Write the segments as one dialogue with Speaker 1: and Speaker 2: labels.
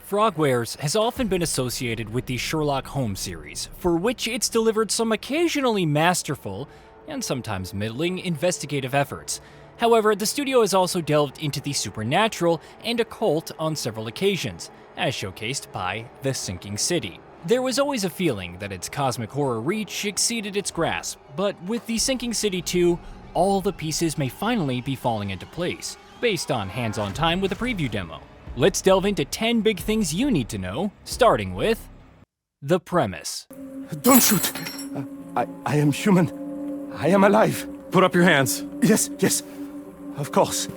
Speaker 1: Frogwares has often been associated with the Sherlock Holmes series, for which it's delivered some occasionally masterful, and sometimes middling, investigative efforts. However, the studio has also delved into the supernatural and occult on several occasions, as showcased by The Sinking City. There was always a feeling that its cosmic horror reach exceeded its grasp, but with The Sinking City 2, all the pieces may finally be falling into place, based on hands-on time with a preview demo. Let's delve into 10 big things you need to know, starting with the premise.
Speaker 2: Don't shoot! I am human. I am alive.
Speaker 3: Put up your hands.
Speaker 2: Yes, of course.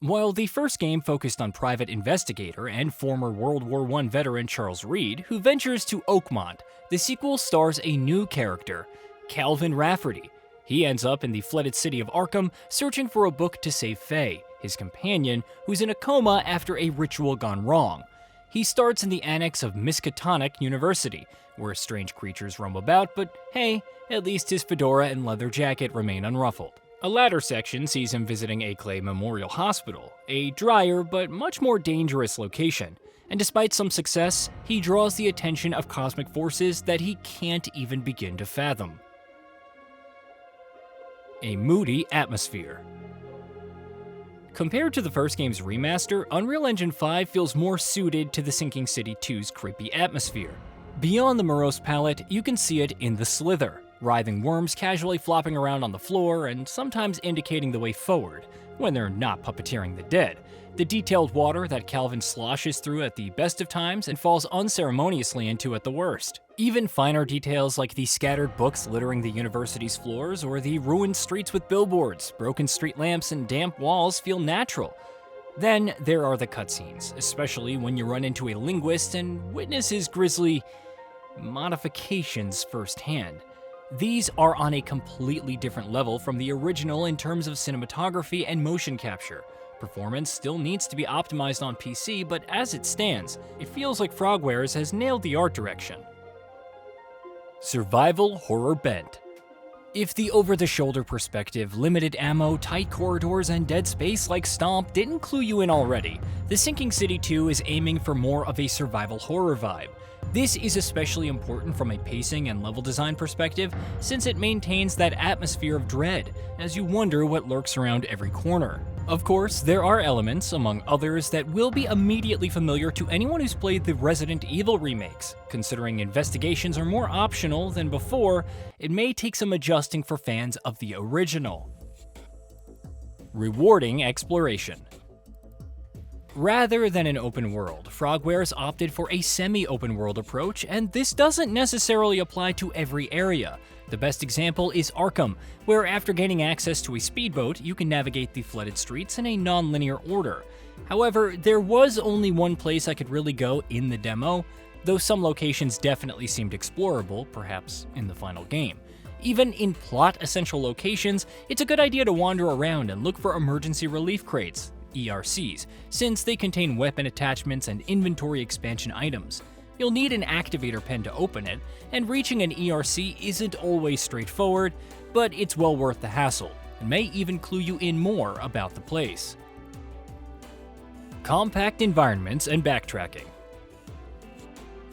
Speaker 1: While the first game focused on private investigator and former World War I veteran Charles Reed, who ventures to Oakmont, the sequel stars a new character, Calvin Rafferty. He ends up in the flooded city of Arkham, searching for a book to save Faye, his companion, who's in a coma after a ritual gone wrong. He starts in the annex of Miskatonic University, where strange creatures roam about, but hey, at least his fedora and leather jacket remain unruffled. A latter section sees him visiting a Clay Memorial Hospital, a drier but much more dangerous location, and despite some success, he draws the attention of cosmic forces that he can't even begin to fathom. A moody atmosphere. Compared to the first game's remaster, Unreal Engine 5 feels more suited to The Sinking City 2's creepy atmosphere. Beyond the morose palette, you can see it in the slither, writhing worms casually flopping around on the floor and sometimes indicating the way forward, when they're not puppeteering the dead. The detailed water that Calvin sloshes through at the best of times and falls unceremoniously into at the worst. Even finer details like the scattered books littering the university's floors or the ruined streets with billboards, broken street lamps, and damp walls feel natural. Then there are the cutscenes, especially when you run into a linguist and witness his grisly modifications firsthand. These are on a completely different level from the original in terms of cinematography and motion capture. Performance still needs to be optimized on PC, but as it stands, it feels like Frogwares has nailed the art direction. Survival horror bent. If the over-the-shoulder perspective, limited ammo, tight corridors, and dead space like Stomp didn't clue you in already, The Sinking City 2 is aiming for more of a survival horror vibe. This is especially important from a pacing and level design perspective, since it maintains that atmosphere of dread as you wonder what lurks around every corner. Of course, there are elements, among others, that will be immediately familiar to anyone who's played the Resident Evil remakes. Considering investigations are more optional than before, it may take some adjusting for fans of the original. Rewarding exploration. Rather than an open world, Frogwares opted for a semi-open world approach, and this doesn't necessarily apply to every area. The best example is Arkham, where after gaining access to a speedboat, you can navigate the flooded streets in a non-linear order. However, there was only one place I could really go in the demo, though some locations definitely seemed explorable, perhaps in the final game. Even in plot-essential locations, it's a good idea to wander around and look for emergency relief crates, ERCs, since they contain weapon attachments and inventory expansion items. You'll need an activator pen to open it, and reaching an ERC isn't always straightforward, but it's well worth the hassle, and may even clue you in more about the place. Compact environments and backtracking.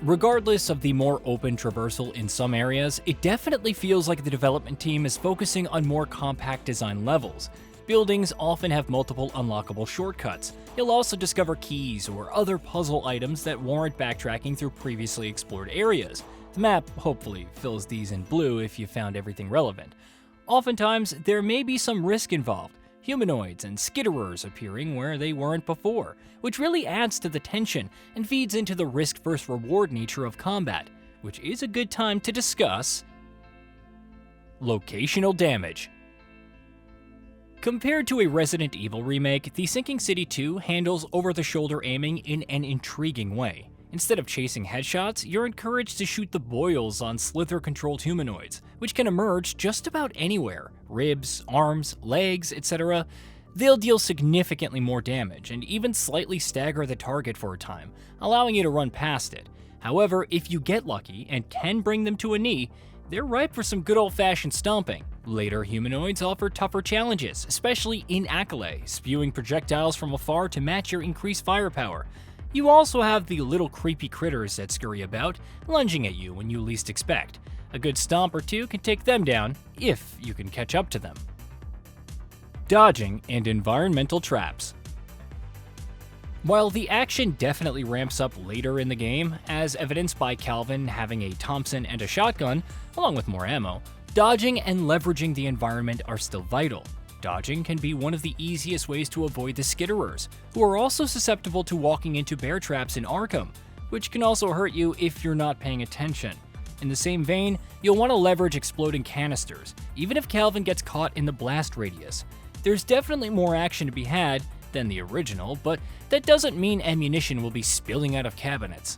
Speaker 1: Regardless of the more open traversal in some areas, it definitely feels like the development team is focusing on more compact design levels. Buildings often have multiple unlockable shortcuts. You'll also discover keys or other puzzle items that warrant backtracking through previously explored areas. The map hopefully fills these in blue if you found everything relevant. Oftentimes, there may be some risk involved, humanoids and skitterers appearing where they weren't before, which really adds to the tension and feeds into the risk versus reward nature of combat, which is a good time to discuss locational damage. Compared to a Resident Evil remake, The Sinking City 2 handles over-the-shoulder aiming in an intriguing way. Instead of chasing headshots, you're encouraged to shoot the boils on slither-controlled humanoids, which can emerge just about anywhere. Ribs, arms, legs, etc. They'll deal significantly more damage and even slightly stagger the target for a time, allowing you to run past it. However, if you get lucky and can bring them to a knee, they're ripe for some good old-fashioned stomping. Later humanoids offer tougher challenges, especially in Accolade, spewing projectiles from afar to match your increased firepower. You also have the little creepy critters that scurry about, lunging at you when you least expect. A good stomp or two can take them down, if you can catch up to them. Dodging and environmental traps. While the action definitely ramps up later in the game, as evidenced by Calvin having a Thompson and a shotgun, along with more ammo, dodging and leveraging the environment are still vital. Dodging can be one of the easiest ways to avoid the skitterers, who are also susceptible to walking into bear traps in Arkham, which can also hurt you if you're not paying attention. In the same vein, you'll want to leverage exploding canisters, even if Calvin gets caught in the blast radius. There's definitely more action to be had than the original, but that doesn't mean ammunition will be spilling out of cabinets.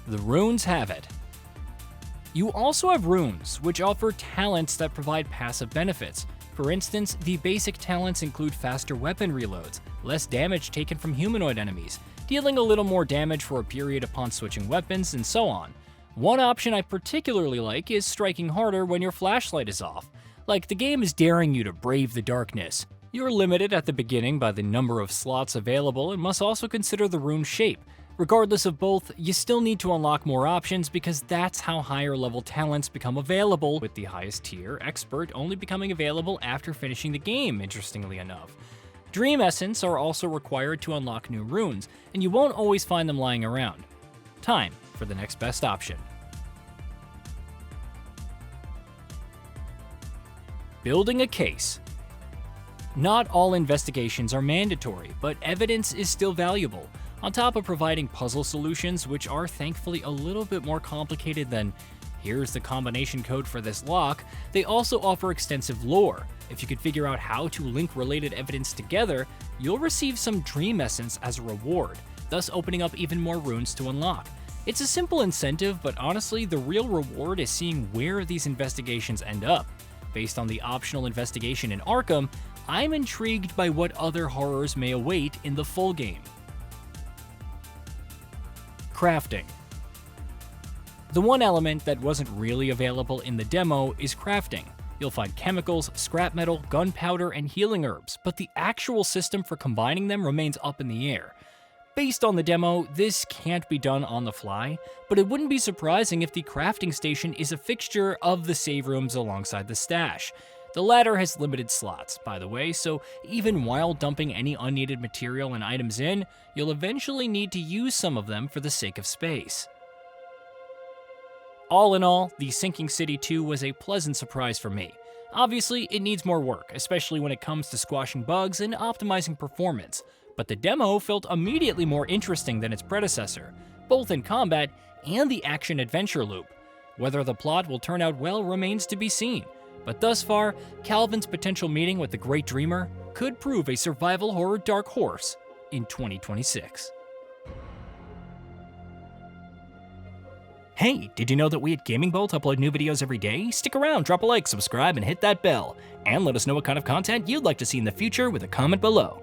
Speaker 1: The runes have it. You also have runes, which offer talents that provide passive benefits. For instance, the basic talents include faster weapon reloads, less damage taken from humanoid enemies, dealing a little more damage for a period upon switching weapons, and so on. One option I particularly like is striking harder when your flashlight is off. Like the game is daring you to brave the darkness. You're limited at the beginning by the number of slots available and must also consider the rune shape. Regardless of both, you still need to unlock more options because that's how higher level talents become available, with the highest tier, Expert, only becoming available after finishing the game, interestingly enough. Dream Essence are also required to unlock new runes, and you won't always find them lying around. Time for the next best option. Building a case. Not all investigations are mandatory, but evidence is still valuable. On top of providing puzzle solutions, which are thankfully a little bit more complicated than here's the combination code for this lock, they also offer extensive lore. If you could figure out how to link related evidence together, you'll receive some Dream Essence as a reward, thus opening up even more runes to unlock. It's a simple incentive, but honestly, the real reward is seeing where these investigations end up. Based on the optional investigation in Arkham, I'm intrigued by what other horrors may await in the full game. Crafting. The one element that wasn't really available in the demo is crafting. You'll find chemicals, scrap metal, gunpowder, and healing herbs, but the actual system for combining them remains up in the air. Based on the demo, this can't be done on the fly, but it wouldn't be surprising if the crafting station is a fixture of the save rooms alongside the stash. The latter has limited slots, by the way, so even while dumping any unneeded material and items in, you'll eventually need to use some of them for the sake of space. All in all, the Sinking City 2 was a pleasant surprise for me. Obviously, it needs more work, especially when it comes to squashing bugs and optimizing performance, but the demo felt immediately more interesting than its predecessor, both in combat and the action-adventure loop. Whether the plot will turn out well remains to be seen, but thus far, Calvin's potential meeting with the Great Dreamer could prove a survival horror dark horse in 2026. Hey, did you know that we at GamingBolt upload new videos every day? Stick around, drop a like, subscribe, and hit that bell. And let us know what kind of content you'd like to see in the future with a comment below.